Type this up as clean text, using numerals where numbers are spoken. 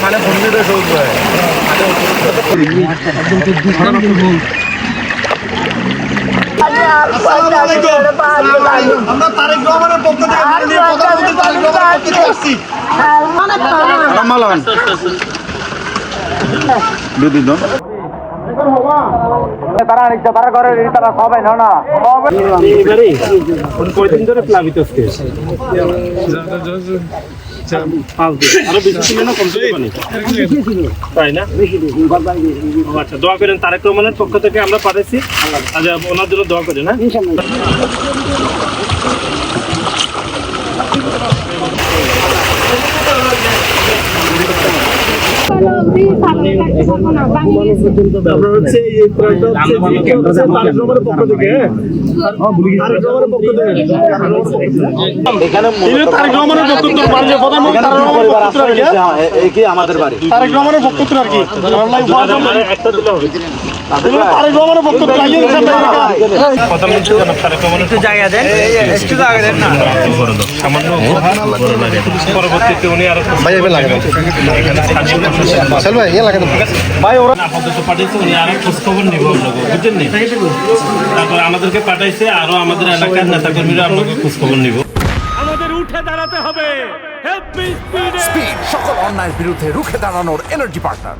মানে ফোন দিতে সহজ হয় আমরা তারেক রহমানের পক্ষ থেকে মাননীয় প্রধানমন্ত্রী তারেক রহমানের পক্ষ থেকে আসছি মালান দুদিন তারা নিচ্ছে তারা করে তারা সবাই না না এবারে কয়দিন ধরে প্লাবিত হচ্ছে আরো বেশি ছিল না কম ছিল পানি তাই না আচ্ছা দোয়া করেন তারেক রহমানের পক্ষ থেকে আমরা পাঠাইছি আচ্ছা ওনার জন্য দোয়া করেন হ্যাঁ আমাদের বাড়ি তারেক রহমানের বক্তব্য আর কি একটা দিলে হবে তারেক রহমানের বক্তব্য জায়গা দেন একটু জায়গা দেন না সামান্য পরবর্তীতে উনি আরো ভাই ওরা আপাতত পাঠিয়েছে উনি আরো খোঁজখবর নিব বুঝছেন নি তারপর আমাদেরকে পাঠাইছে আরো আমাদের এলাকার নেতাকর্মীরা আপনাকে খোঁজখবর নিব আমাদের উঠে দাঁড়াতে হবে স্পিড সকল অন্যায়ের বিরুদ্ধে রুখে দাঁড়ানোর এনার্জি পার্টনার।